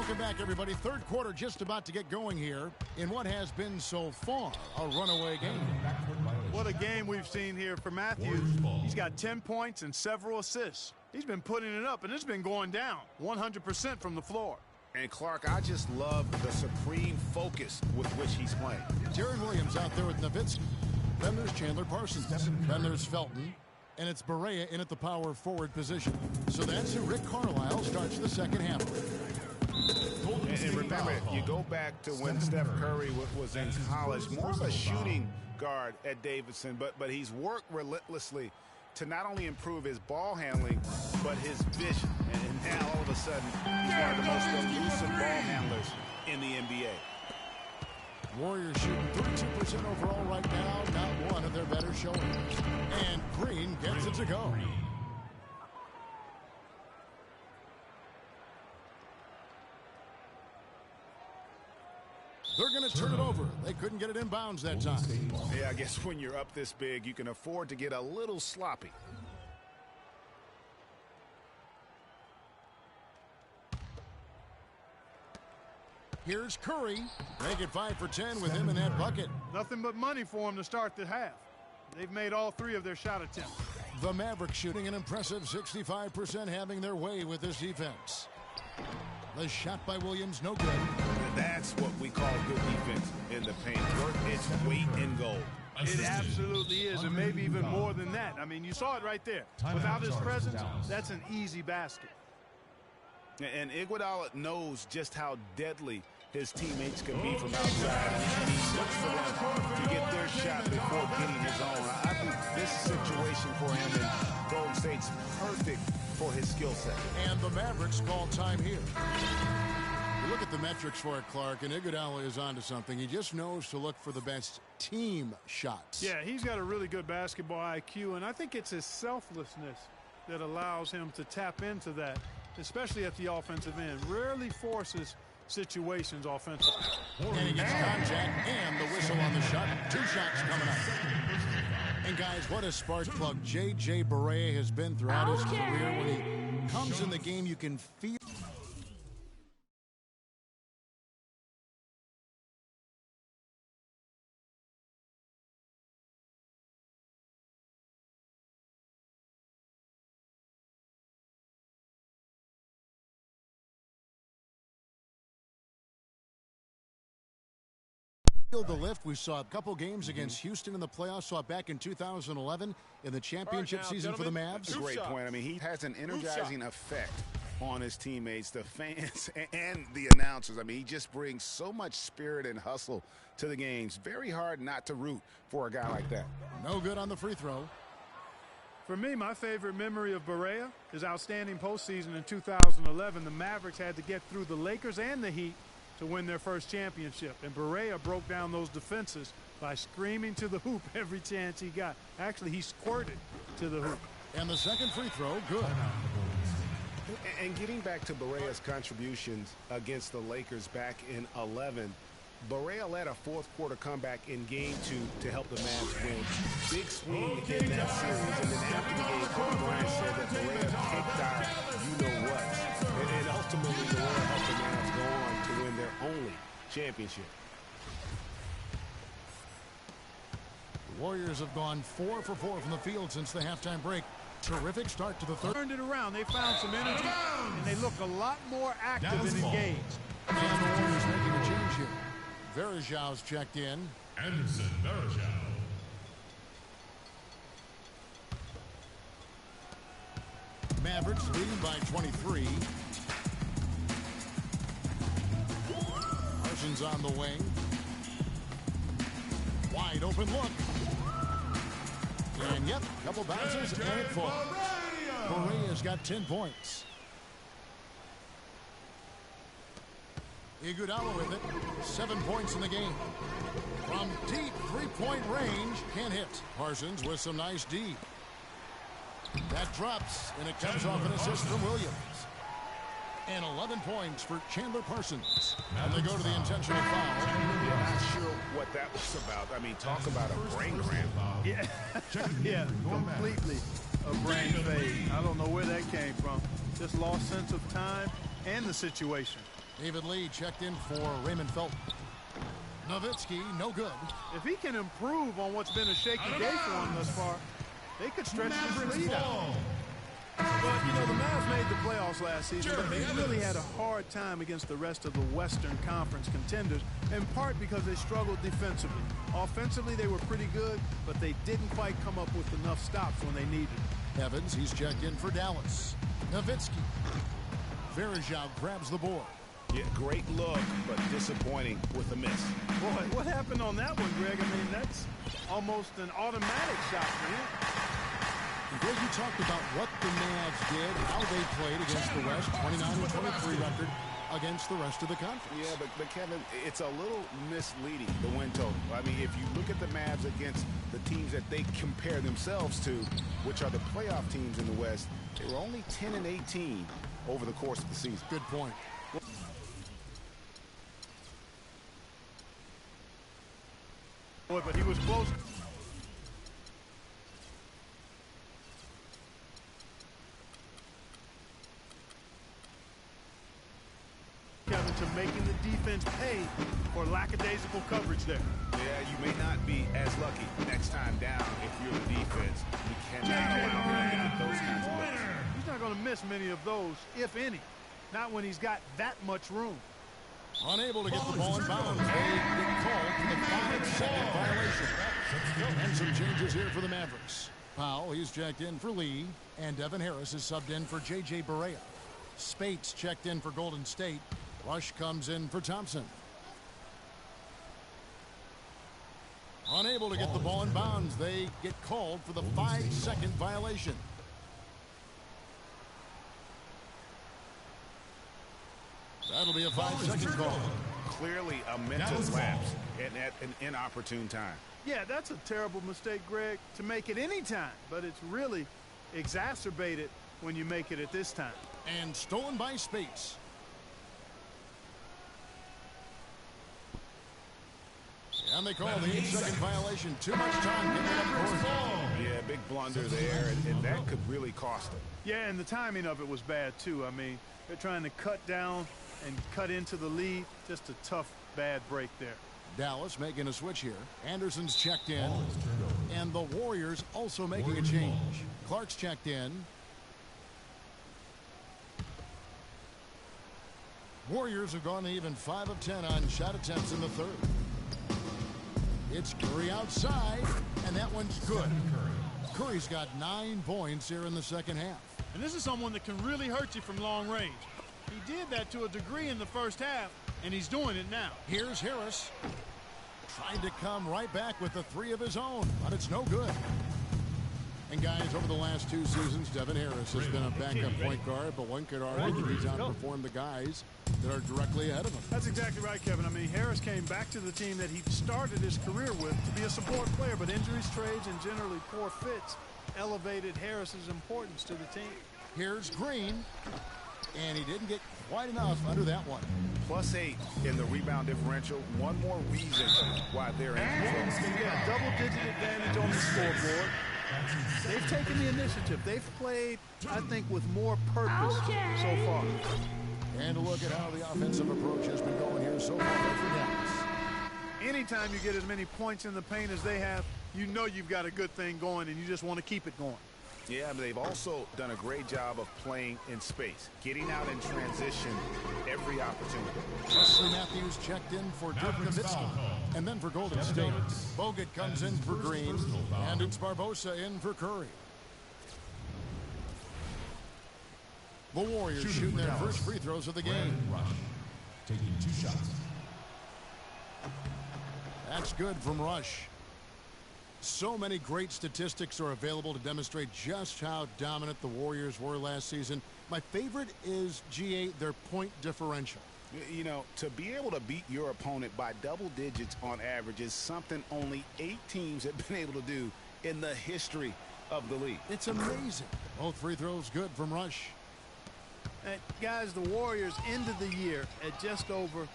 Welcome back, everybody. Third quarter just about to get going here in what has been so far a runaway game. What a game we've seen here for Matthews. He's got 10 points and several assists. He's been putting it up, and it's been going down 100% from the floor. And Clark, I just love the supreme focus with which he's playing. Darren Williams out there with Nowitzki. Then there's Chandler Parsons. Then there's Felton. And it's Barea in at the power forward position. So that's who Rick Carlisle starts the second half with. And remember, you go back to when Steph Curry was in college, more of a shooting guard at Davidson, but he's worked relentlessly to not only improve his ball handling, but his vision. And now, all of a sudden, he's one of the most elusive ball handlers in the NBA. Warriors shooting 32% overall right now, not one of their better showings. And Green gets it to go. They're going to turn it over. They couldn't get it in bounds that time. Yeah, I guess when you're up this big, you can afford to get a little sloppy. Here's Curry. Make it 5 for 10 with him in that bucket. Nothing but money for him to start the half. They've made all 3 of their shot attempts. The Mavericks shooting an impressive 65%, having their way with this defense. The shot by Williams, no good. That's what we call good defense in the paint. Worth its weight in gold. It absolutely is, and maybe even more than that. I mean, you saw it right there. Without his presence, that's an easy basket. And Iguodala knows just how deadly his teammates can be from outside. And he looks for them to get their shot before getting his own. I think this situation for him in Golden State's perfect for his skill set. And the Mavericks call time here. You look at the metrics for it, Clark, and Iguodala is onto something. He just knows to look for the best team shots. Yeah, he's got a really good basketball IQ, and I think it's his selflessness that allows him to tap into that, especially at the offensive end. Rarely forces situations offensively. And he gets contact and the whistle on the shot. 2 shots coming up. And guys, what a spark plug J.J. Barea has been throughout his career. When he comes in the game, you can feel. The lift we saw a couple games against Houston in the playoffs, saw it back in 2011 in the championship season for the Mavs. That's a great point. I mean, he has an energizing effect on his teammates, the fans, and the announcers. I mean, he just brings so much spirit and hustle to the games. Very hard not to root for a guy like that. No good on the free throw. For me, my favorite memory of Barea, his outstanding postseason in 2011. The Mavericks had to get through the Lakers and the Heat to win their first championship. And Barea broke down those defenses by screaming to the hoop every chance he got. Actually, he squirted to the hoop. And the second free throw, good. And getting back to Barea's contributions against the Lakers back in 11, Barea led a fourth-quarter comeback in Game 2 to help the Mavs win. Big swing in that series. And then after the game, Kobe Bryant said that Barea kicked out you-know-what. And ultimately, Barea helped the Mavs go on to win their only championship. The Warriors have gone 4 for 4 from the field since the halftime break. Terrific start to the third. Turned it around. They found some energy, and they look a lot more active and engaged. And the Warriors making a change here. Varejão's checked in. Anderson Varejão. Mavericks leading by 23. Parsons on the wing. Wide open look. And yep, couple bounces and it falls. Barea's got 10 points. Iguodala with it. 7 points in the game. From deep three-point range, can't hit. Parsons with some nice D. That drops, and it comes off an assist from Williams. And 11 points for Chandler Parsons. And they go to the intentional foul. Yeah, not sure what that was about. I mean, talk about a brain cramp. Yeah, yeah, completely a brain fade. I don't know where that came from. Just lost sense of time and the situation. David Lee checked in for Raymond Felton. Nowitzki, no good. If he can improve on what's been a shaky day for him thus far, they could stretch this lead out. But, you know, the Mavs made the playoffs last season, but they really had a hard time against the rest of the Western Conference contenders, in part because they struggled defensively. Offensively, they were pretty good, but they didn't quite come up with enough stops when they needed it. Evans, he's checked in for Dallas. Nowitzki. Verjao grabs the board. Yeah, great look, but disappointing with a miss. Boy, what happened on that one, Greg? I mean, that's almost an automatic shot for him. Greg, you talked about what the Mavs did, how they played against the West, 29-23 record against the rest of the conference. Yeah, but Kevin, it's a little misleading, the win total. I mean, if you look at the Mavs against the teams that they compare themselves to, which are the playoff teams in the West, they were only 10-18 over the course of the season. Good point. Boy, but he was close. Kevin, to making the defense pay for lackadaisical coverage there. Yeah, you may not be as lucky next time down if you're the defense. You cannot allow him to get those kinds of looks. He's not going to miss many of those, if any. Not when he's got that much room. Unable to get the ball in bounds. They get called for the 5-second violation. And some changes here for the Mavericks. Powell, he's checked in for Lee. And Devin Harris is subbed in for J.J. Barea. Spates checked in for Golden State. Rush comes in for Thompson. Unable to get the ball in bounds. They get called for the 5-second violation. That'll be a 5-second call. Clearly a mental lapse at an inopportune time. Yeah, that's a terrible mistake, Greg, to make it any time. But it's really exacerbated when you make it at this time. And stolen by Spates. And they call the 8-second violation. Too much time getting it up court. Yeah, big blunder there, and that could really cost them. Yeah, and the timing of it was bad, too. I mean, they're trying to cut down and cut into the lead. Just a tough, bad break there. Dallas making a switch here. Anderson's checked in. And the Warriors also making a change. Clark's checked in. Warriors have gone even 5 of 10 on shot attempts in the third. It's Curry outside, and that one's good. Curry's got 9 points here in the second half. And this is someone that can really hurt you from long range. He did that to a degree in the first half, and he's doing it now. Here's Harris. Trying to come right back with the 3 of his own, but it's no good. And guys, over the last 2 seasons, Devin Harris has been a backup point guard, but one could argue he's outperformed the guys that are directly ahead of him. That's exactly right, Kevin. I mean, Harris came back to the team that he started his career with to be a support player, but injuries, trades, and generally poor fits elevated Harris's importance to the team. Here's Green, and he didn't get quite enough under that one. +8 in the rebound differential. One more reason why they're in control. Yeah, double-digit advantage on the scoreboard. They've taken the initiative. They've played, I think, with more purpose so far. And a look at how the offensive approach has been going here so far for Dallas. Anytime you get as many points in the paint as they have, you know you've got a good thing going, and you just want to keep it going. Yeah, but they've also done a great job of playing in space, getting out in transition every opportunity. Wesley Matthews checked in for Dirk Nowitzki, and then for Golden State. Bogut comes in for Green, and it's Barbosa in for Curry. The Warriors shooting their first free throws of the game. Rush, taking 2 shots. That's good from Rush. So many great statistics are available to demonstrate just how dominant the Warriors were last season. My favorite is, GA, their point differential. You know, to be able to beat your opponent by double digits on average is something only 8 teams have been able to do in the history of the league. It's amazing. Both free throws good from Rush. Guys, the Warriors ended the year at just over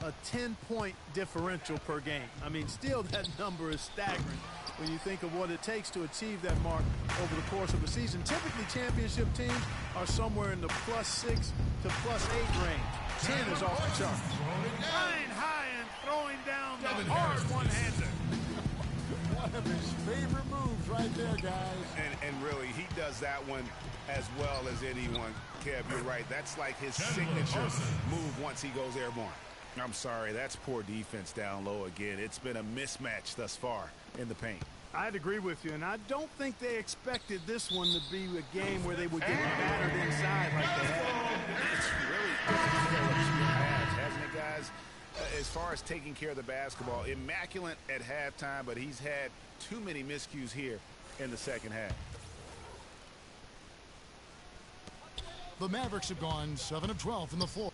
a 10-point differential per game. I mean, still that number is staggering when you think of what it takes to achieve that mark over the course of a season. Typically, championship teams are somewhere in the +6 to +8 range. 10 is off the chart. Flying high and throwing down the hard one-hander. One of his favorite moves right there, guys. And really, he does that one as well as anyone. Kev, you're right. That's like his signature move once he goes airborne. I'm sorry, that's poor defense down low again. It's been a mismatch thus far in the paint. I'd agree with you, and I don't think they expected this one to be a game where they would get battered inside like they have. It's really taken care of the pads, hasn't it, guys? As far as taking care of the basketball, immaculate at halftime, but he's had too many miscues here in the second half. The Mavericks have gone 7 of 12 from the floor.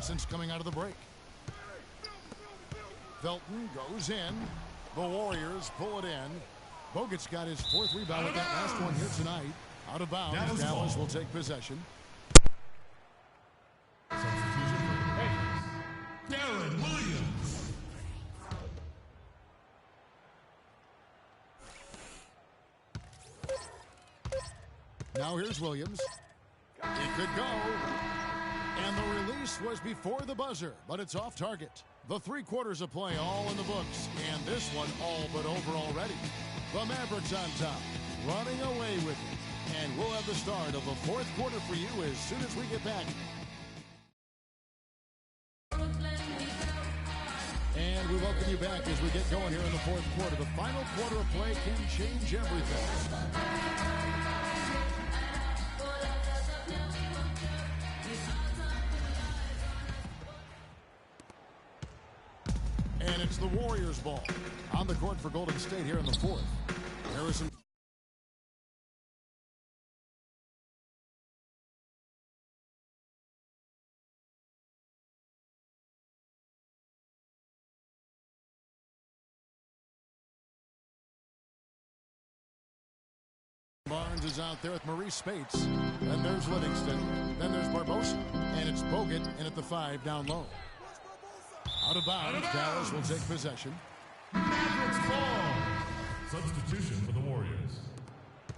Since coming out of the break. Felton goes in. The Warriors pull it in. Bogut's got his 4th rebound with that last one here tonight. Out of bounds. Dallas will take possession. Darren Williams. Now here's Williams. He could go. And the release was before the buzzer, but it's off target. The 3 quarters of play all in the books, and this one all but over already. The Mavericks on top, running away with it. And we'll have the start of the 4th quarter for you as soon as we get back. And we welcome you back as we get going here in the 4th quarter. The final quarter of play can change everything. And it's the Warriors ball on the court for Golden State here in the 4th. Harrison. Barnes is out there with Maurice Spates. Then there's Livingston. Then there's Barbosa. And it's Bogut in at the 5 down low. Out of bounds, Dallas will take possession. Mavericks ball. Substitution for the Warriors.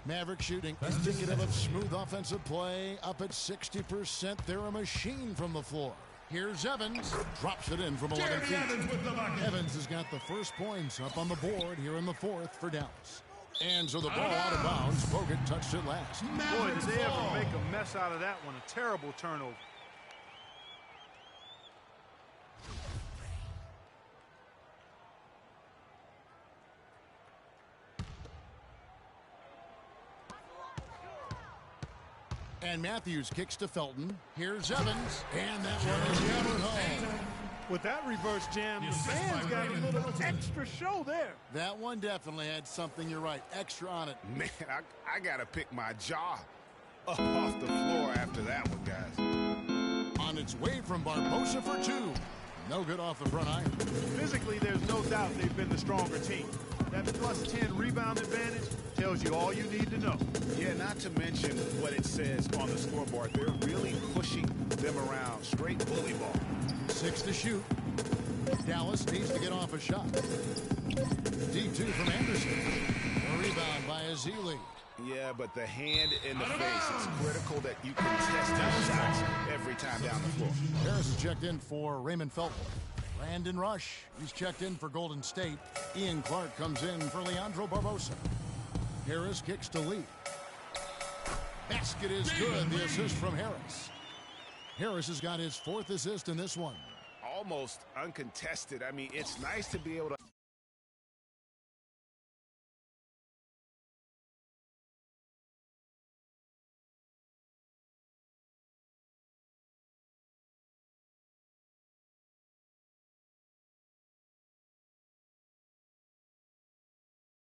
Mavericks shooting indicative of smooth offensive play. Up at 60%. They're a machine from the floor. Here's Evans. Drops it in from 11 feet. Evans has got the first points up on the board here in the 4th for Dallas. And so the ball out of bounds. Bogut touched it last. Boy, did they ever make a mess out of that one. A terrible turnover. And Matthews kicks to Felton. Here's Evans. And that one is hammered home. With that reverse jam, the fans got a little extra show there. That one definitely had something, you're right, extra on it. Man, I got to pick my jaw up off the floor after that one, guys. On its way from Barbosa for 2. No good off the front iron. Physically, there's no doubt they've been the stronger team. That plus 10 rebound advantage tells you all you need to know. Yeah, not to mention what it says on the scoreboard. They're really pushing them around. Straight bully ball. 6 to shoot. Dallas needs to get off a shot. D2 from Anderson. A rebound by Azili. Yeah, but the hand in the face, it's critical that you contest those shots every time down the floor. Harris is checked in for Raymond Felton. Brandon Rush, he's checked in for Golden State. Ian Clark comes in for Leandro Barbosa. Harris kicks to Lee. Basket is good, the assist from Harris. Harris has got his 4th assist in this one. Almost uncontested. I mean, it's nice to be able to